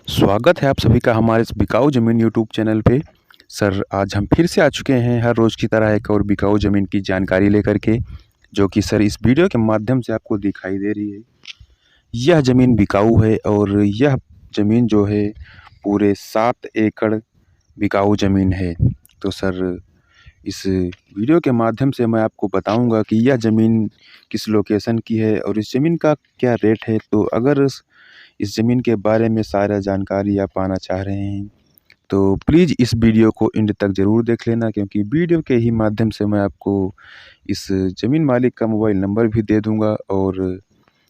स्वागत है आप सभी का हमारे इस बिकाऊ ज़मीन यूट्यूब चैनल पे। सर आज हम फिर से आ चुके हैं हर रोज़ की तरह एक और बिकाऊ ज़मीन की जानकारी लेकर के, जो कि सर इस वीडियो के माध्यम से आपको दिखाई दे रही है। यह ज़मीन बिकाऊ है और यह ज़मीन जो है पूरे 7 एकड़ बिकाऊ ज़मीन है। तो सर इस वीडियो के माध्यम से मैं आपको बताऊँगा कि यह ज़मीन किस लोकेशन की है और इस ज़मीन का क्या रेट है। तो अगर इस ज़मीन के बारे में सारा जानकारी आप पाना चाह रहे हैं, तो प्लीज़ इस वीडियो को एंड तक ज़रूर देख लेना, क्योंकि वीडियो के ही माध्यम से मैं आपको इस ज़मीन मालिक का मोबाइल नंबर भी दे दूँगा और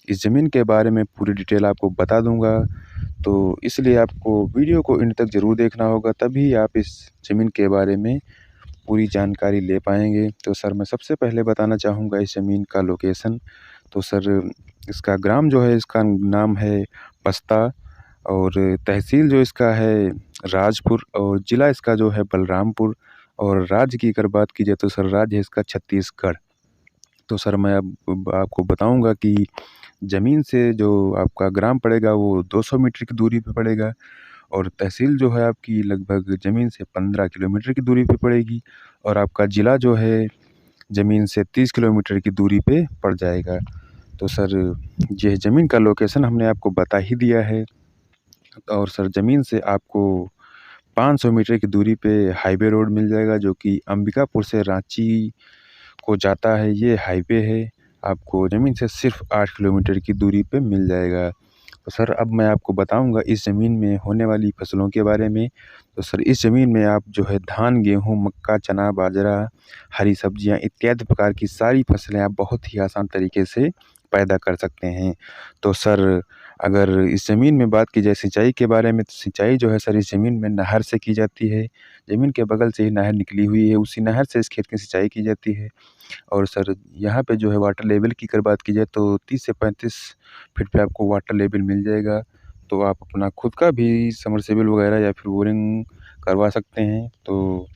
इस ज़मीन के बारे में पूरी डिटेल आपको बता दूँगा। तो इसलिए आपको वीडियो को एंड तक ज़रूर देखना होगा, तभी आप इस ज़मीन के बारे में पूरी जानकारी ले पाएँगे। तो सर मैं सबसे पहले बताना चाहूँगा इस ज़मीन का लोकेशन। तो सर इसका ग्राम जो है, इसका नाम है पस्ता और तहसील जो इसका है राजपुर और ज़िला इसका जो है बलरामपुर, और राज्य की अगर बात की जाए तो सर राज्य है इसका छत्तीसगढ़। तो सर मैं अब आपको बताऊँगा कि ज़मीन से जो आपका ग्राम पड़ेगा वो 200 मीटर की दूरी पे पड़ेगा, और तहसील जो है आपकी लगभग ज़मीन से 15 किलोमीटर की दूरी पे पड़ेगी, और आपका ज़िला जो है ज़मीन से 30 किलोमीटर की दूरी पे पड़ जाएगा। तो सर ये ज़मीन का लोकेशन हमने आपको बता ही दिया है, और सर ज़मीन से आपको 500 मीटर की दूरी पे हाईवे रोड मिल जाएगा, जो कि अंबिकापुर से रांची को जाता है। ये हाईवे है, आपको ज़मीन से सिर्फ 8 किलोमीटर की दूरी पे मिल जाएगा। तो सर अब मैं आपको बताऊँगा इस ज़मीन में होने वाली फ़सलों के बारे में। तो सर इस ज़मीन में आप जो है धान, गेहूँ, मक्का, चना, बाजरा, हरी सब्जियाँ इत्यादि प्रकार की सारी फसलें आप बहुत ही आसान तरीके से पैदा कर सकते हैं। तो सर अगर इस ज़मीन में बात की जाए सिंचाई के बारे में, तो सिंचाई जो है सर इस ज़मीन में नहर से की जाती है। ज़मीन के बगल से ही नहर निकली हुई है, उसी नहर से इस खेत की सिंचाई की जाती है। और सर यहाँ पे जो है वाटर लेवल की अगर बात की जाए तो 30 से 35 फीट पे आपको वाटर लेवल मिल जाएगा। तो आप अपना खुद का भी समरसेबल वगैरह या फिर बोरिंग करवा सकते हैं। तो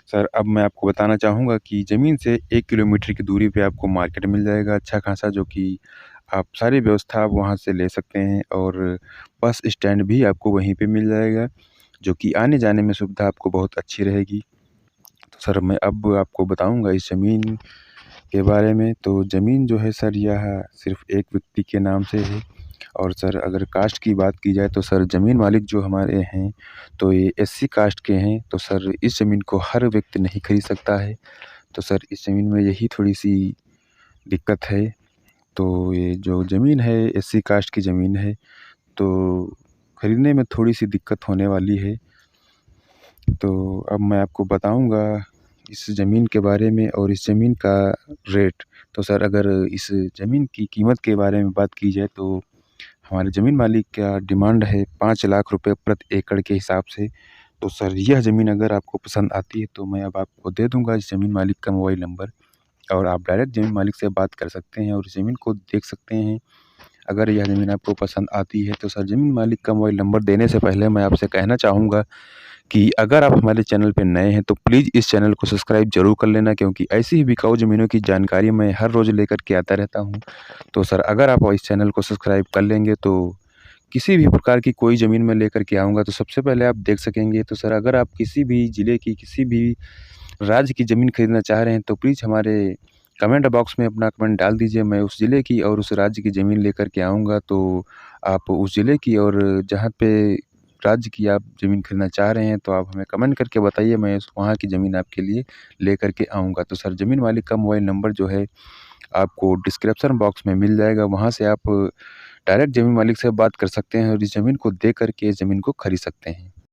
सर अब मैं आपको बताना चाहूँगा कि ज़मीन से 1 किलोमीटर की दूरी पे आपको मार्केट मिल जाएगा अच्छा खासा, जो कि आप सारी व्यवस्था आप वहाँ से ले सकते हैं, और बस स्टैंड भी आपको वहीं पे मिल जाएगा, जो कि आने-जाने में सुविधा आपको बहुत अच्छी रहेगी। तो सर मैं अब आपको बताऊँगा इस ज़मीन के बारे में। तो ज़मीन जो है सर यह सिर्फ़ एक व्यक्ति के नाम से है, और सर अगर कास्ट की बात की जाए तो सर ज़मीन मालिक जो हमारे हैं, तो ये एससी कास्ट के हैं। तो सर इस ज़मीन को हर व्यक्ति नहीं खरीद सकता है। तो सर इस ज़मीन में यही थोड़ी-सी दिक्कत है। तो ये जो ज़मीन है एससी कास्ट की ज़मीन है, तो खरीदने में थोड़ी-सी दिक्कत होने वाली है। तो अब मैं आपको बताऊँगा इस ज़मीन के बारे में और इस ज़मीन का रेट। तो सर अगर इस ज़मीन की कीमत के बारे में बात की जाए तो हमारे ज़मीन मालिक का डिमांड है 5 लाख रुपए प्रति एकड़ के हिसाब से। तो सर यह ज़मीन अगर आपको पसंद आती है तो मैं अब आपको दे दूँगा इस ज़मीन मालिक का मोबाइल नंबर, और आप डायरेक्ट ज़मीन मालिक से बात कर सकते हैं और ज़मीन को देख सकते हैं। अगर यह ज़मीन आपको पसंद आती है तो सर ज़मीन मालिक का मोबाइल नंबर देने से पहले मैं आपसे कहना चाहूँगा कि अगर आप हमारे चैनल पे नए हैं तो प्लीज़ इस चैनल को सब्सक्राइब ज़रूर कर लेना, क्योंकि ऐसी ही बिकाऊ ज़मीनों की जानकारी मैं हर रोज़ लेकर के आता रहता हूँ। तो सर अगर आप इस चैनल को सब्सक्राइब कर लेंगे तो किसी भी प्रकार की कोई ज़मीन मैं लेकर के आऊँगा तो सबसे पहले आप देख सकेंगे। तो सर अगर आप किसी भी ज़िले की, किसी भी राज्य की ज़मीन खरीदना चाह रहे हैं तो प्लीज़ हमारे कमेंट बॉक्स में अपना कमेंट डाल दीजिए। मैं उस ज़िले की और उस राज्य की ज़मीन लेकर के आऊँगा, तो आप उस ज़िले की और जहाँ पे राज्य की आप ज़मीन खरीदना चाह रहे हैं तो आप हमें कमेंट करके बताइए, मैं उस वहाँ की ज़मीन आपके लिए लेकर के आऊँगा। तो सर ज़मीन मालिक का मोबाइल नंबर जो है आपको डिस्क्रिप्शन बॉक्स में मिल जाएगा, वहाँ से आप डायरेक्ट ज़मीन मालिक से बात कर सकते हैं और इस ज़मीन को देख कर के इस ज़मीन को खरीद सकते हैं।